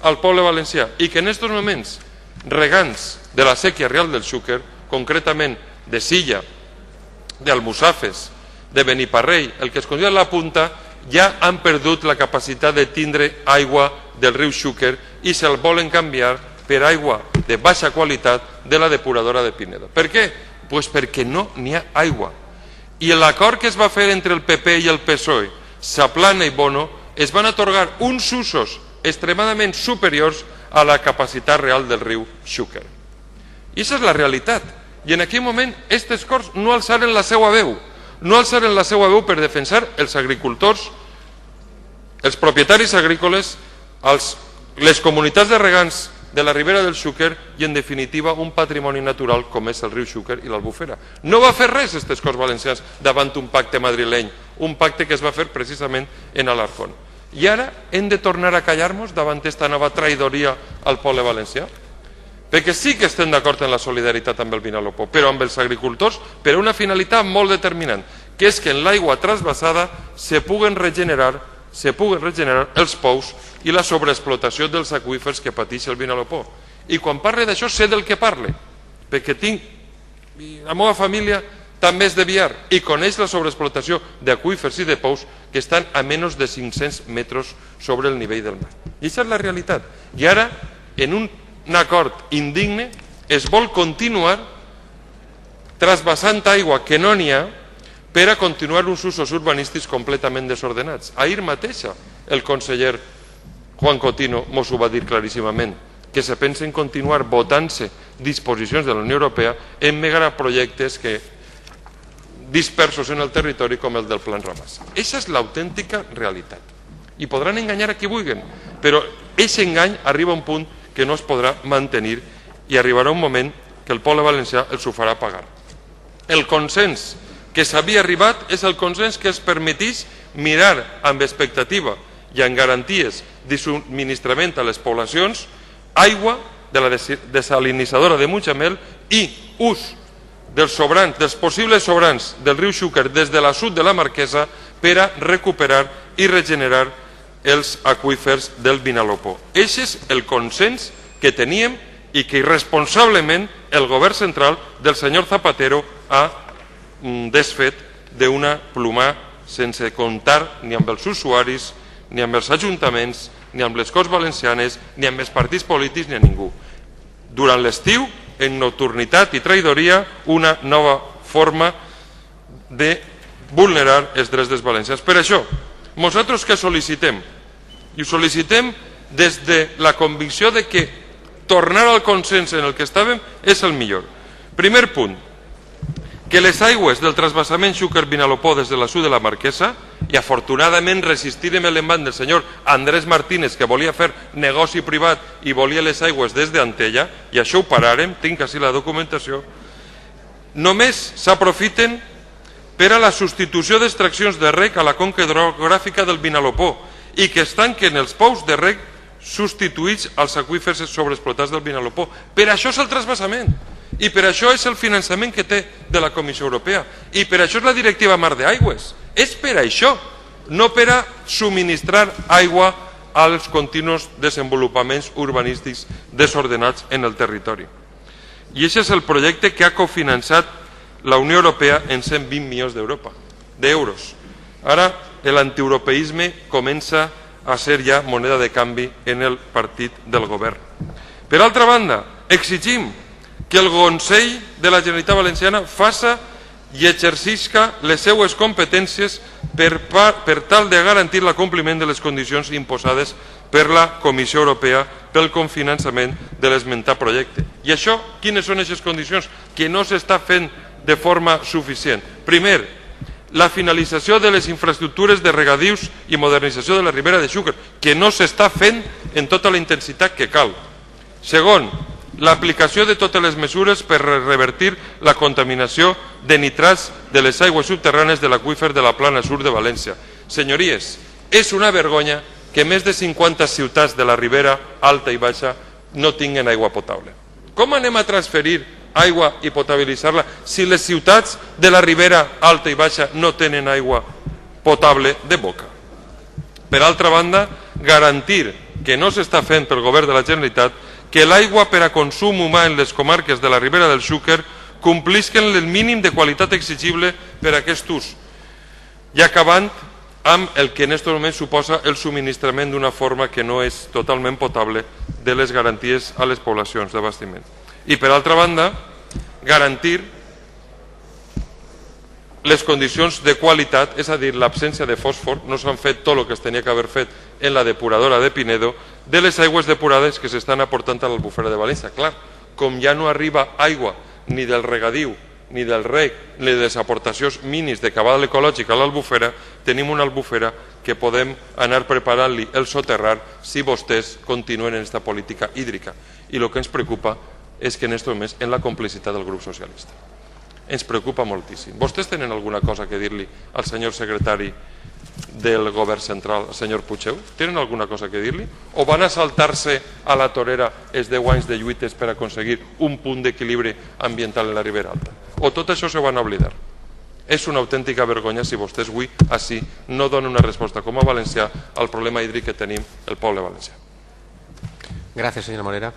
al poble valencià i que en aquests moments regants de la sèquia real del Xúquer, concretament de Silla, d'Almussafes, de Beniparrell, el que es considera la punta, ja han perdut la capacitat de tindre aigua del riu Xúquer i se'l volen canviar per aigua de baixa qualitat de la depuradora de Pineda. Per què? Pues perquè no n'hi ha aigua. I l'acord que es va fer entre el PP i el PSOE, Saplana i Bono, es van atorgar uns usos extremadament superiors a la capacitat real del riu Xúquer. I aquesta és la realitat. I en aquell moment, aquestes Corts no alçaren la seva veu. No alçaren la seva veu per defensar els agricultors, els propietaris agrícoles, les comunitats de regants de la ribera del Xúquer i, en definitiva, un patrimoni natural com és el riu Xúquer i l'Albufera. No va fer res aquestes Corts Valencians davant un pacte madrileny, un pacte que es va fer precisament en Alarcón. I ara hem de tornar a callar-nos davant aquesta nova traïdoria al poble valencià? Perquè sí que estem d'acord en la solidaritat amb el Vinalopó, però amb els agricultors per a una finalitat molt determinant, que és que en l'aigua trasvasada se puguen regenerar els pous i la sobreexplotació dels aqüífers que pateix el Vinalopó. I quan parle d'això sé del que parle, perquè la meva família també és de Biar i coneix la sobreexplotació d'aqüífers i de pous que estan a menys de 500 metres sobre el nivell del mar. I aquesta és la realitat. I ara, en un acord indigne, es vol continuar trasbassant aigua que no n'hi ha per a continuar uns usos urbanístics completament desordenats. Ahir mateix el conseller Juan Cotino mos ho va dir claríssimament, que se pensen continuar votant-se disposicions de la Unió Europea en megaprojectes dispersos en el territori com el del Plan Ramassa. Aquesta és l'autèntica realitat. I podran enganyar a qui vulguin, però aquest engany arriba a un punt que no es podrà mantenir i arribarà un moment que el poble valencià els ho farà pagar. El consens que s'havia arribat és el consens que es permetís mirar amb expectativa i amb garanties de subministrament a les poblacions aigua de la desalinitzadora de Mutxamel i ús dels possibles sobrants del riu Xúquer des de la sud de la Marquesa per a recuperar i regenerar els aqüífers del Vinalopó. Aquest és el consens que teníem i que irresponsablement el govern central del senyor Zapatero ha desfet d'una plomà sense comptar ni amb els usuaris, ni amb els ajuntaments, ni amb les Corts Valencianes, ni amb els partits polítics, ni a ningú. Durant l'estiu, en nocturnitat i traïdoria, una nova forma de vulnerar els drets dels valencians. Per això, nosaltres què sol·licitem? I ho sol·licitem des de la convicció de que tornar al consens en el que estàvem és el millor. Primer punt, que les aigües del trasbassament Xúquer-Vinalopó des de la sud de la Marquesa, i afortunadament resistirem l'embant del senyor Andrés Martínez, que volia fer negoci privat i volia les aigües des d'Antella, i això ho pararem, tinc així la documentació, només s'aprofiten per a la substitució d'extraccions de reg a la conca hidrogràfica del Vinalopó i que es tanquen els pous de reg substituïts als aqüífers sobreexplotats del Vinalopó. Per això és el trasbassament i per això és el finançament que té de la Comissió Europea i per això és la directiva Mar d'Aigües. És per això, no per a subministrar aigua als continus desenvolupaments urbanístics desordenats en el territori. I aquest és el projecte que ha cofinançat la Unió Europea en 120 milions d'euros. Ara l'antieuropeisme comença a ser ja moneda de canvi en el partit del govern. Per altra banda, exigim que el Consell de la Generalitat Valenciana faça i exercisca les seues competències per tal de garantir l'acompliment de les condicions imposades per la Comissió Europea pel cofinançament de l'esmentat projecte. I això, quines són aquestes condicions? Que no s'està fent de forma suficient. Primer, la finalització de les infraestructures de regadius i modernització de la ribera de Xúquer, que no s'està fent en tota la intensitat que cal. Segon, l'aplicació de totes les mesures per revertir la contaminació de nitrats de les aigües subterrànies de l'aqüífer de la Plana Sur de València. Senyories, és una vergonya que més de 50 ciutats de la ribera alta i baixa no tinguen aigua potable. Com anem a transferir aigua i potabilitzar-la si les ciutats de la ribera alta i baixa no tenen aigua potable de boca? Per altra banda, garantir que no s'està fent pel govern de la Generalitat, que l'aigua per a consum humà en les comarques de la Ribera del Xúquer complisquen el mínim de qualitat exigible per a aquest ús, i acabant amb el que en aquest moment suposa el subministrament d'una forma que no és totalment potable de les garanties a les poblacions d'abastiment. I per altra banda, garantir les condicions de qualitat, és a dir, l'absència de fòsfor, no s'han fet tot el que es tenia que haver fet en la depuradora de Pinedo, de les aigües depurades que s'estan aportant a l'Albufera de València. Clar, com ja no arriba aigua ni del regadiu, ni del reg, ni de les aportacions mínims de cabal ecològic a l'Albufera, tenim una Albufera que podem anar preparant-li el soterrar si vostès continuen en aquesta política hídrica. I el que ens preocupa és que en aquest moment en la complicitat del grup socialista. Ens preocupa moltíssim. Vostès tenen alguna cosa que dir-li al senyor secretari del govern central, el senyor Puigdeu? Tenen alguna cosa que dir-li? O van a saltar-se a la torera els 10 anys de lluites per aconseguir un punt d'equilibri ambiental en la Ribera Alta? O tot això se van a oblidar? És una autèntica vergonya si vostès avui així no donen una resposta com a valencià al problema hídric que tenim el poble valencià. Gràcies, senyora Morera.